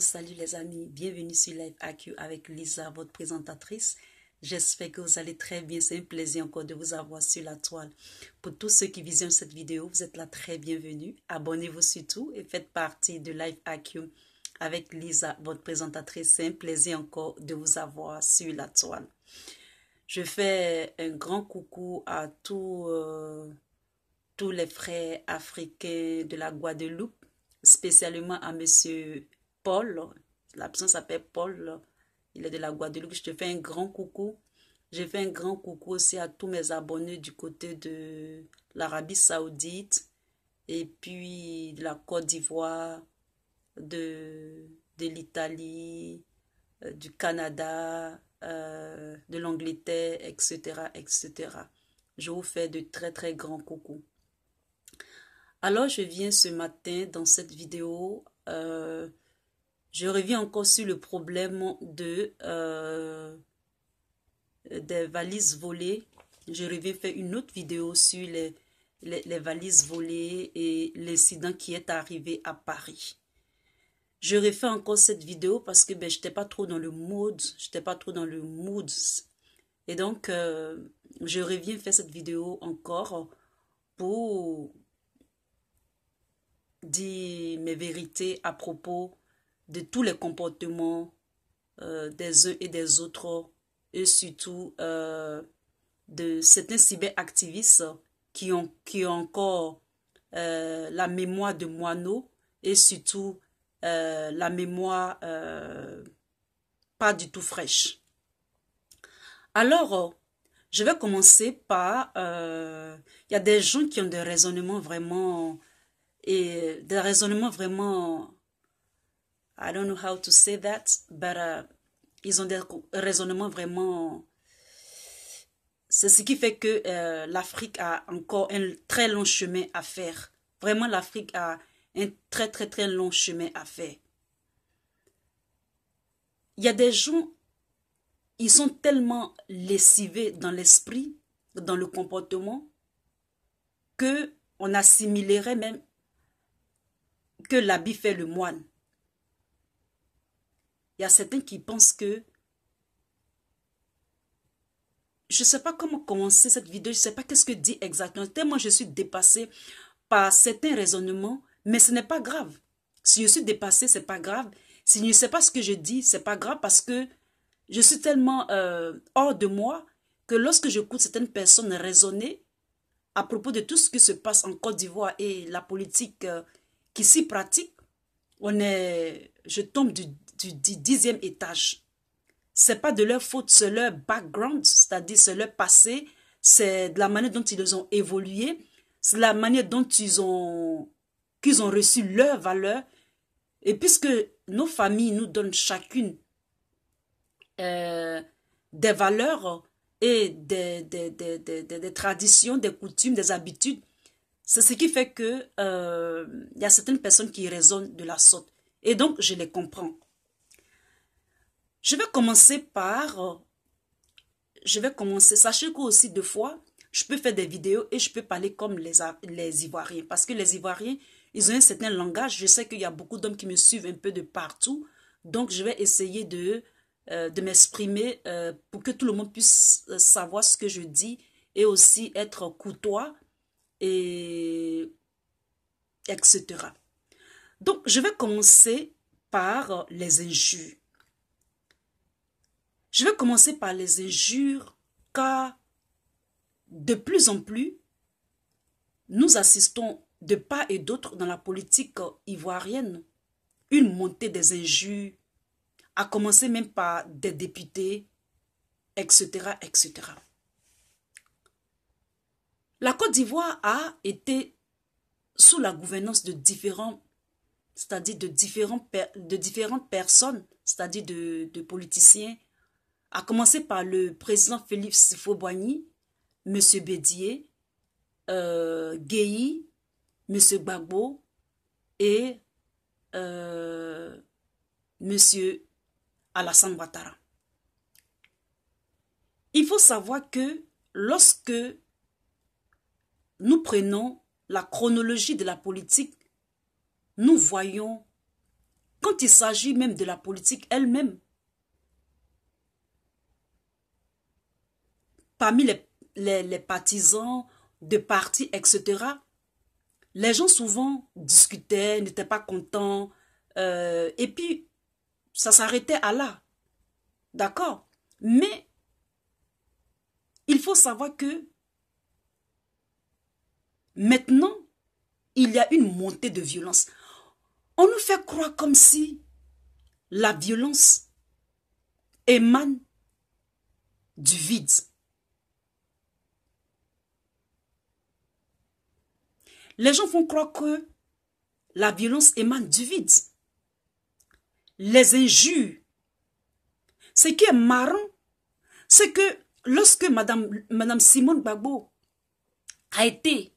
Salut les amis, bienvenue sur Live AQ avec Lisa, votre présentatrice. J'espère que vous allez très bien, c'est un plaisir encore de vous avoir sur la toile. Pour tous ceux qui visionnent cette vidéo, vous êtes là très bienvenue. Abonnez-vous surtout et faites partie de Live AQ avec Lisa, votre présentatrice. C'est un plaisir encore de vous avoir sur la toile. Je fais un grand coucou à tous les frères africains de la Guadeloupe, spécialement à monsieur Paul. La personne s'appelle Paul, il est de la Guadeloupe. Je te fais un grand coucou. Je fais un grand coucou aussi à tous mes abonnés du côté de l'Arabie Saoudite et puis de la Côte d'Ivoire, de l'Italie, du Canada, de l'Angleterre, etc., etc. Je vous fais de très très grands coucous. Alors, je viens ce matin dans cette vidéo, je reviens encore sur le problème des valises volées. Je reviens faire une autre vidéo sur les valises volées et l'incident qui est arrivé à Paris. Je refais encore cette vidéo parce que je n'étais pas trop dans le mood, Et donc, je reviens faire cette vidéo encore pour dire mes vérités à propos de tous les comportements des uns et des autres et surtout de certains cyberactivistes qui ont encore la mémoire de moineaux et surtout la mémoire pas du tout fraîche. Alors, je vais commencer par il y a des gens qui ont des raisonnements vraiment I don't know how to say that, but ils ont des raisonnements vraiment, c'est ce qui fait que l'Afrique a encore un très long chemin à faire. Vraiment, l'Afrique a un très très très long chemin à faire. Il y a des gens, ils sont tellement lessivés dans l'esprit, dans le comportement, que on assimilerait même que l'habit fait le moine. Il y a certains qui pensent que, je ne sais pas comment commencer cette vidéo, je ne sais pas qu'est-ce que dit exactement, tellement je suis dépassée par certains raisonnements, mais ce n'est pas grave. Si je suis dépassée, ce n'est pas grave. Si je ne sais pas ce que je dis, ce n'est pas grave parce que je suis tellement hors de moi que lorsque j'écoute certaines personnes raisonner à propos de tout ce qui se passe en Côte d'Ivoire et la politique qui s'y pratique, je tombe du 10e étage. C'est pas de leur faute, c'est leur background, c'est-à-dire c'est leur passé, c'est de la manière dont ils ont évolué, c'est la manière dont qu'ils ont reçu leurs valeurs. Et puisque nos familles nous donnent chacune des valeurs et des traditions, des coutumes, des habitudes, c'est ce qui fait que y a certaines personnes qui raisonnent de la sorte. Et donc, je les comprends. Je vais commencer. Sachez que aussi deux fois, je peux faire des vidéos et je peux parler comme les Ivoiriens. Parce que les Ivoiriens, ils ont un certain langage. Je sais qu'il y a beaucoup d'hommes qui me suivent un peu de partout. Donc, je vais essayer de m'exprimer pour que tout le monde puisse savoir ce que je dis et aussi être courtois et etc. Donc, je vais commencer par les injures. Je vais commencer par les injures car de plus en plus, nous assistons de part et d'autre dans la politique ivoirienne une montée des injures, à commencer même par des députés, etc., etc. La Côte d'Ivoire a été sous la gouvernance de différentes personnes, c'est-à-dire de politiciens, à commencer par le président Félix Houphouët-Boigny, M. Bédié, Guèye, M. Gbagbo et M. Alassane Ouattara. Il faut savoir que lorsque nous prenons la chronologie de la politique, nous voyons quand il s'agit même de la politique elle-même, parmi les partisans de partis, etc., les gens souvent discutaient, n'étaient pas contents, et puis ça s'arrêtait à là. D'accord? Mais il faut savoir que maintenant, il y a une montée de violence. On nous fait croire comme si la violence émane du vide. Les gens font croire que la violence émane du vide. Les injures. Ce qui est marrant, c'est que lorsque Madame Simone Gbagbo a été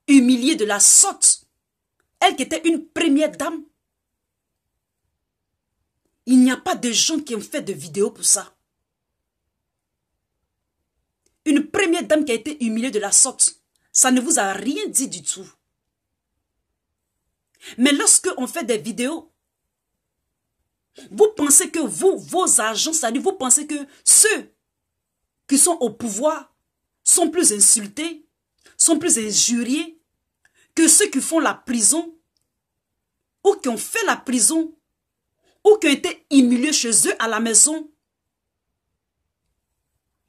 humiliée de la sorte, elle qui était une première dame, il n'y a pas de gens qui ont fait de vidéos pour ça. Une première dame qui a été humiliée de la sorte, ça ne vous a rien dit du tout. Mais lorsque on fait des vidéos, vous pensez que vos agents, c'est-à-dire vous pensez que ceux qui sont au pouvoir sont plus insultés, sont plus injuriés que ceux qui font la prison ou qui ont fait la prison ou qui ont été humiliés chez eux à la maison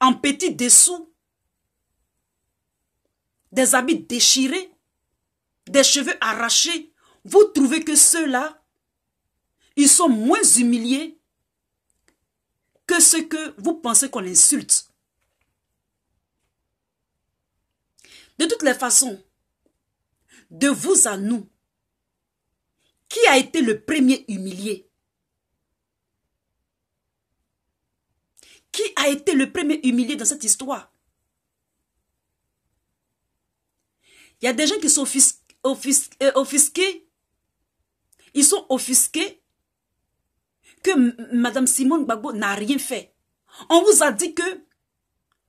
en petits dessous, des habits déchirés, des cheveux arrachés. Vous trouvez que ceux-là, ils sont moins humiliés que ceux que vous pensez qu'on insulte. De toutes les façons, de vous à nous, qui a été le premier humilié? Qui a été le premier humilié dans cette histoire? Il y a des gens qui sont offusqués. Ils sont offusqués que Madame Simone Gbagbo n'a rien fait. On vous a dit que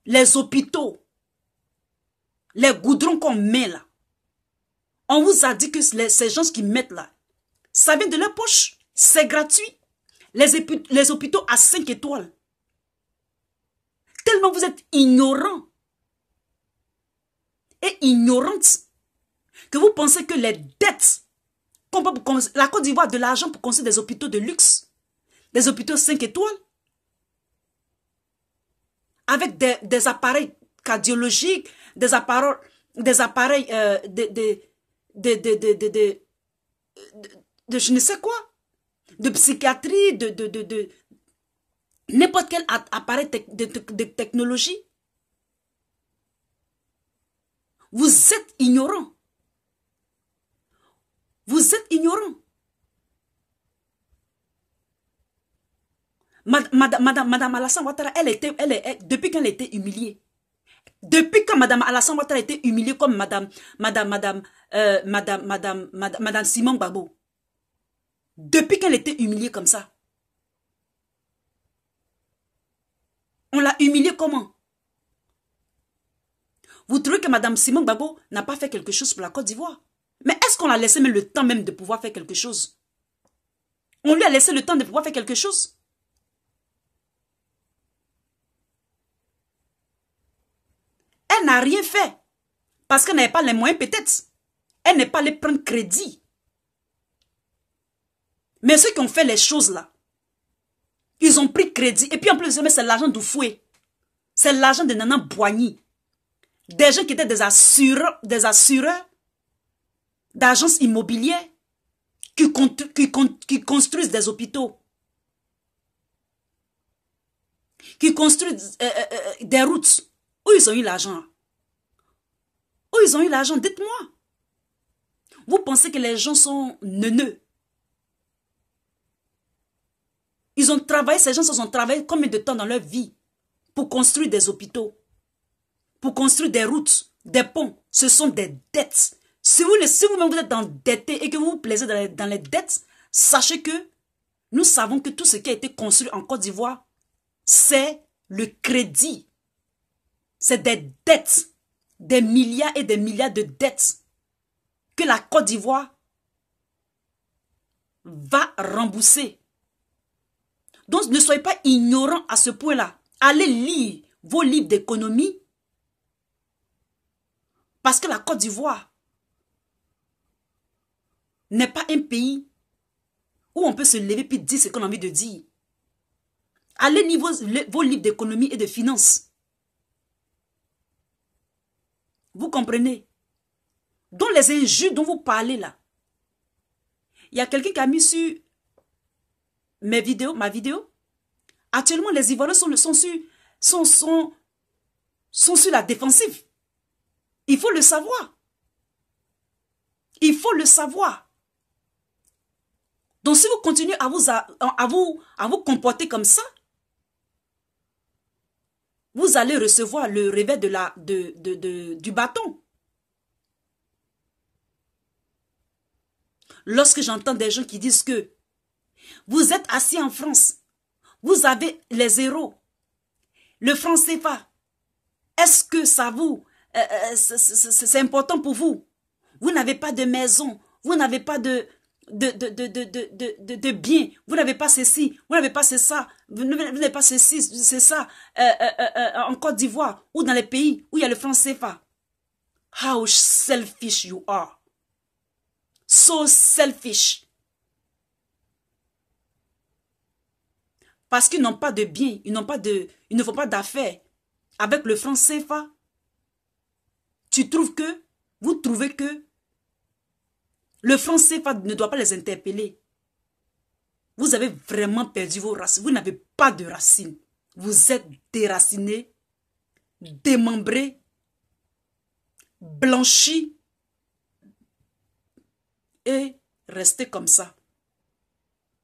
les hôpitaux, les goudrons qu'on met là, on vous a dit que ces gens qui mettent là, ça vient de leur poche. C'est gratuit. Les hôpitaux à 5 étoiles. Tellement vous êtes ignorants et ignorantes que vous pensez que les dettes, la Côte d'Ivoire a de l'argent pour construire des hôpitaux de luxe, des hôpitaux 5 étoiles, avec des appareils cardiologiques, des appareils de je ne sais quoi, de psychiatrie, de n'importe quel appareil de technologie. Vous êtes ignorants. Vous êtes ignorants. Madame Alassane Ouattara, depuis qu'elle a été humiliée, depuis quand Madame Alassane Ouattara a été humiliée comme Madame Simone Gbagbo, depuis qu'elle était humiliée comme ça, on l'a humiliée comment? Vous trouvez que Madame Simone Gbagbo n'a pas fait quelque chose pour la Côte d'Ivoire? Mais est-ce qu'on l'a laissé même le temps même de pouvoir faire quelque chose? On lui a laissé le temps de pouvoir faire quelque chose? Elle n'a rien fait. Parce qu'elle n'avait pas les moyens peut-être. Elle n'est pas allée prendre crédit. Mais ceux qui ont fait les choses là, ils ont pris crédit. Et puis en plus, c'est l'argent d'Oufoué. C'est l'argent de Nana Boigny. Des gens qui étaient des assureurs d'agences immobilières qui construisent des hôpitaux, qui construisent des routes. Où ils ont eu l'argent? Où ils ont eu l'argent? Dites-moi. Vous pensez que les gens sont neuneux? Ils ont travaillé, ces gens ont travaillé combien de temps dans leur vie pour construire des hôpitaux, pour construire des routes, des ponts? Ce sont des dettes. Si vous-même vous êtes endetté et que vous vous plaisez dans les dettes, sachez que nous savons que tout ce qui a été construit en Côte d'Ivoire, c'est le crédit. C'est des dettes, des milliards et des milliards de dettes que la Côte d'Ivoire va rembourser. Donc, ne soyez pas ignorants à ce point-là. Allez lire vos livres d'économie. Parce que la Côte d'Ivoire n'est pas un pays où on peut se lever puis dire ce qu'on a envie de dire. Allez lire vos livres d'économie et de finances. Vous comprenez? Dans les injures dont vous parlez là, il y a quelqu'un qui a mis sur ma vidéo. Actuellement, les Ivoiriens sont sur la défensive. Il faut le savoir. Il faut le savoir. Donc, si vous continuez à vous comporter comme ça, vous allez recevoir le revers du bâton. Lorsque j'entends des gens qui disent que vous êtes assis en France, vous avez les euros, le franc CFA, est-ce que ça vous, c'est important pour vous? Vous n'avez pas de maison, vous n'avez pas de biens, vous n'avez pas ceci, vous n'avez pas ça, vous n'avez pas ceci, c'est ça, en Côte d'Ivoire ou dans les pays où il y a le franc CFA. How selfish you are. So selfish. Parce qu'ils n'ont pas de biens, ils ne font pas d'affaires avec le franc CFA. Vous trouvez que le franc CFA ne doit pas les interpeller. Vous avez vraiment perdu vos racines. Vous n'avez pas de racines. Vous êtes déracinés, démembrés, blanchis et restez comme ça.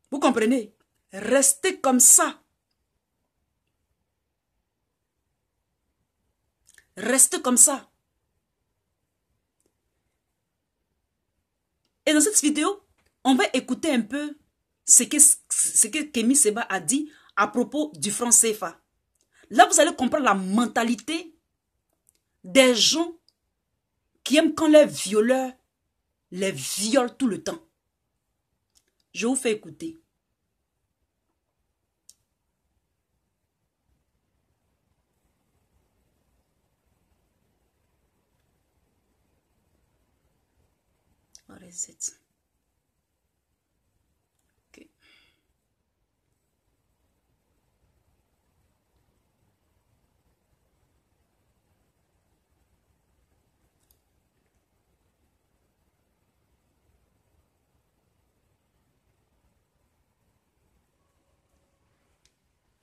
Vous comprenez? Restez comme ça. Restez comme ça. Et dans cette vidéo, on va écouter un peu ce que Kémy Séba a dit à propos du franc CFA. Là, vous allez comprendre la mentalité des gens qui aiment quand les violeurs les violent tout le temps. Je vous fais écouter. What is it? Okay.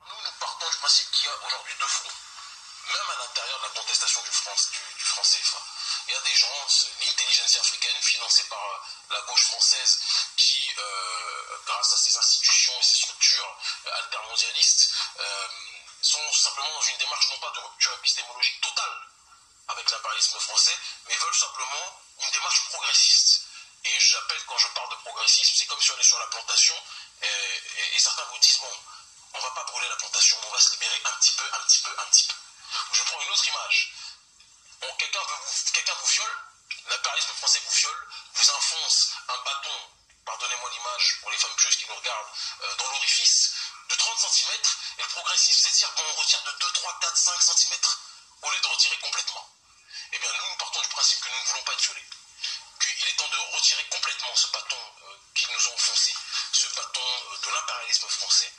Nous partons du principe qu'il y a aujourd'hui deux fronts, même à l'intérieur de la contestation du franc CFA. Il y a des gens, l'intelligence africaine financée par la gauche française qui, grâce à ses institutions et ses structures altermondialistes, sont simplement dans une démarche non pas de rupture épistémologique totale avec l'impérialisme français, mais veulent simplement une démarche progressiste. Et j'appelle, quand je parle de progressisme, c'est comme si on est sur la plantation et certains vous disent, bon, on va pas brûler la plantation, on va se libérer un petit peu. Je prends une autre image. Bon, quelqu'un vous viole, l'impérialisme français vous viole, vous enfonce un bâton, pardonnez-moi l'image pour les femmes pieuses qui nous regardent, dans l'orifice de 30 cm, et le progressisme c'est de dire, bon, on retire de 2, 3, 4, 5 cm, au lieu de retirer complètement. Eh bien, nous partons du principe que nous ne voulons pas être violés. Qu'il est temps de retirer complètement ce bâton qu'ils nous ont enfoncé, ce bâton de l'impérialisme français.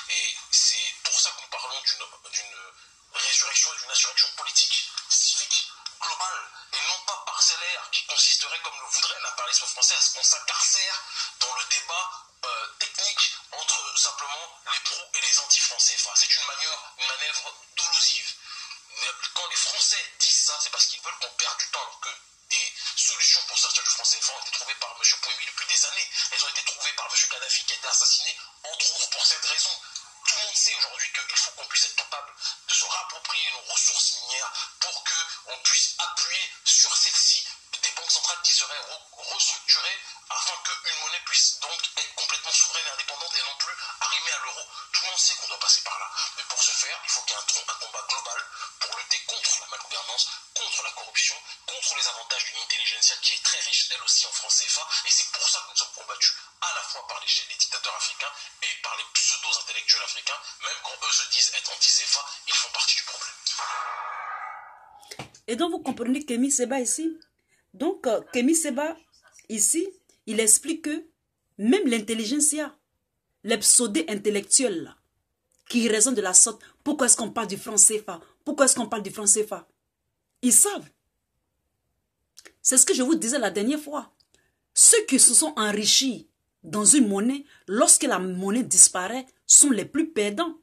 Et c'est pour ça que nous parlons d'une résurrection et d'une insurrection politique, civique, globale, et non pas parcellaire, qui consisterait, comme le voudrait l'impérialisme français, à ce qu'on s'incarcère dans le débat technique entre simplement les pros et les anti-français. Enfin, c'est une manœuvre dolosive. Quand les Français disent ça, c'est parce qu'ils veulent qu'on perde du temps, alors que des solutions pour sortir du franc CFA ont été trouvées par M. Pouémy depuis des années. Elles ont été trouvées par M. Kadhafi qui a été assassiné, entre autres, pour cette raison. Tout le monde sait aujourd'hui qu'il faut qu'on puisse être capable de se réapproprier nos ressources minières pour qu'on puisse appuyer sur celles-ci des banques centrales qui seraient restructurées afin qu'une monnaie puisse donc être complètement souveraine et indépendante et non plus arrimer à l'euro. Tout le monde sait qu'on doit passer par là. Mais pour ce faire, il faut qu'il y ait un combat global pour lutter contre la malgouvernance, contre la corruption, contre les avantages d'une intelligentsia qui est très riche, elle aussi, en franc CFA. Et c'est pour ça que nous sommes combattus à la fois par les africains et par les pseudo-intellectuels africains, même quand eux se disent être anti-CFA, ils font partie du problème. Et donc, vous comprenez Kémy Séba ici. Donc, Kémy Séba, ici, il explique que même l'intelligentsia, les pseudo-intellectuels qui raisonnent de la sorte, pourquoi est-ce qu'on parle du franc CFA? Pourquoi est-ce qu'on parle du franc CFA? Ils savent. C'est ce que je vous disais la dernière fois. Ceux qui se sont enrichis dans une monnaie, lorsque la monnaie disparaît, sont les plus perdants.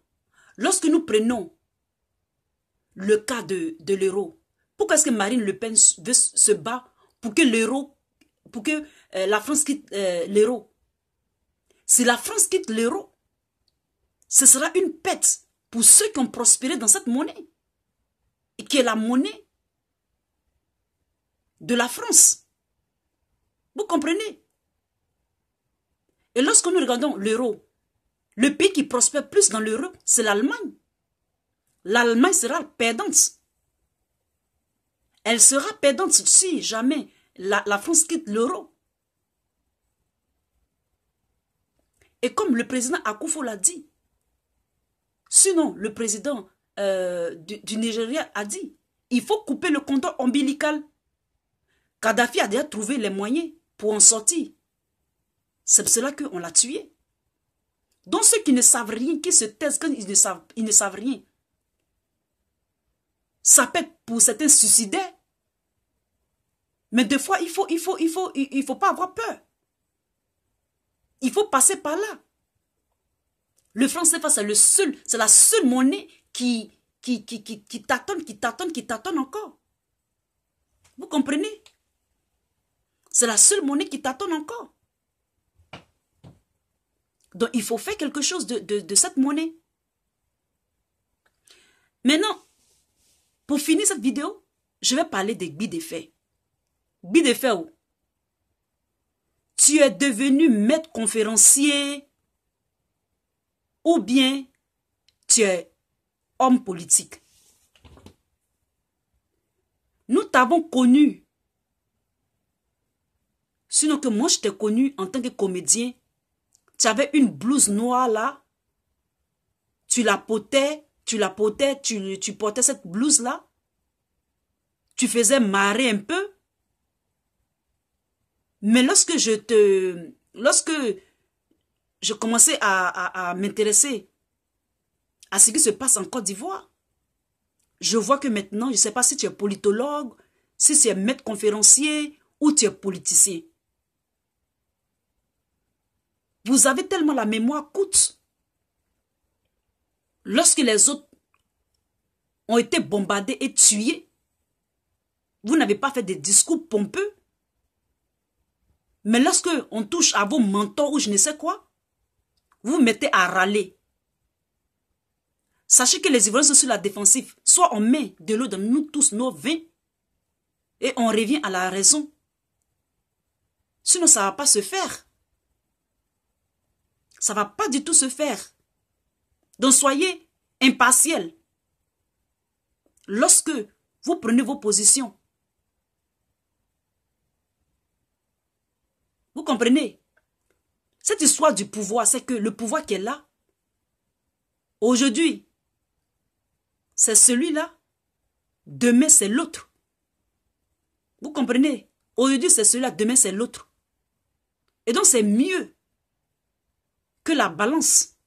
Lorsque nous prenons le cas de l'euro, pourquoi est-ce que Marine Le Pen veut se battre pour que l'euro, pour que la France quitte l'euro? Si la France quitte l'euro, ce sera une perte pour ceux qui ont prospéré dans cette monnaie, et qui est la monnaie de la France. Vous comprenez? Et lorsque nous regardons l'euro, le pays qui prospère plus dans l'euro, c'est l'Allemagne. L'Allemagne sera perdante. Elle sera perdante si jamais la France quitte l'euro. Et comme le président Akufo l'a dit, sinon le président du Nigeria a dit, il faut couper le cordon ombilical. Kadhafi a déjà trouvé les moyens pour en sortir. C'est pour cela qu'on l'a tué. Donc ceux qui ne savent rien, qui se taisent, ils ne savent rien, ça peut être pour certains suicidaires. Mais des fois, il faut pas avoir peur. Il faut passer par là. Le franc CFA, c'est la seule monnaie qui tâtonne encore. Vous comprenez? C'est la seule monnaie qui tâtonne encore. Donc, il faut faire quelque chose de cette monnaie. Maintenant, pour finir cette vidéo, je vais parler des billes d'effet. Billes d'effet où? Tu es devenu maître conférencier ou bien tu es homme politique. Nous t'avons connu. Sinon que moi, je t'ai connu en tant que comédien. Tu avais une blouse noire là. Tu la portais, tu portais cette blouse là. Tu faisais marrer un peu. Mais lorsque je commençais à m'intéresser à ce qui se passe en Côte d'Ivoire, je vois que maintenant, je ne sais pas si tu es politologue, si tu es maître conférencier ou tu es politicien. Vous avez tellement la mémoire courte. Lorsque les autres ont été bombardés et tués, vous n'avez pas fait des discours pompeux. Mais lorsque on touche à vos mentors ou je ne sais quoi, vous vous mettez à râler. Sachez que les Ivoiriens sont sur la défensive. Soit on met de l'eau dans nous tous nos vins et on revient à la raison. Sinon, ça ne va pas se faire. Ça ne va pas du tout se faire. Donc, soyez impartiels. Lorsque vous prenez vos positions, vous comprenez? Cette histoire du pouvoir, c'est que le pouvoir qui est là, aujourd'hui, c'est celui-là, demain c'est l'autre. Vous comprenez? Aujourd'hui c'est celui-là, demain c'est l'autre. Et donc c'est mieux que la balance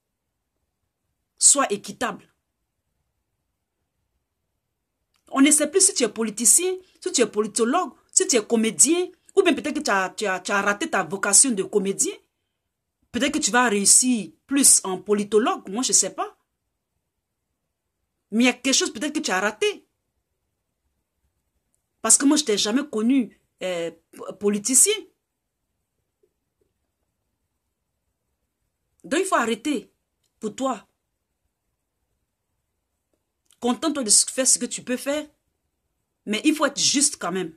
soit équitable. On ne sait plus si tu es politicien, si tu es politologue, si tu es comédien, ou bien peut-être que tu as raté ta vocation de comédien. Peut-être que tu vas réussir plus en politologue, moi je ne sais pas. Mais il y a quelque chose peut-être que tu as raté. Parce que moi je ne t'ai jamais connu politicien. Donc il faut arrêter pour toi. Contente-toi de faire ce que tu peux faire. Mais il faut être juste quand même.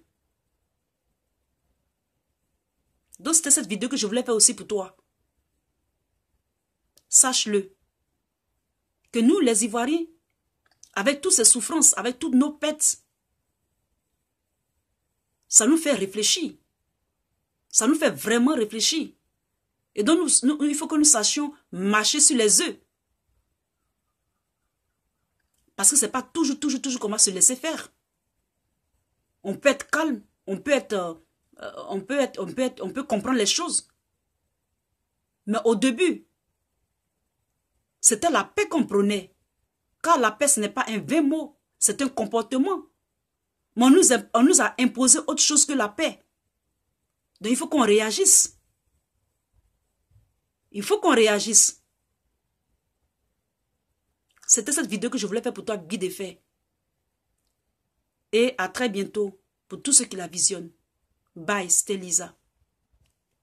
Donc c'était cette vidéo que je voulais faire aussi pour toi. Sache-le. Que nous les Ivoiriens, avec toutes ces souffrances, avec toutes nos pertes, ça nous fait réfléchir. Ça nous fait vraiment réfléchir. Et donc, il faut que nous sachions marcher sur les œufs. Parce que ce n'est pas toujours comment se laisser faire. On peut être calme, on peut comprendre les choses. Mais au début, c'était la paix qu'on prônait. Car la paix, ce n'est pas un vain mot, c'est un comportement. Mais on nous a imposé autre chose que la paix. Donc il faut qu'on réagisse. Il faut qu'on réagisse. C'était cette vidéo que je voulais faire pour toi, Guy des faits. Et à très bientôt pour tous ceux qui la visionnent. Bye, c'était Lisa.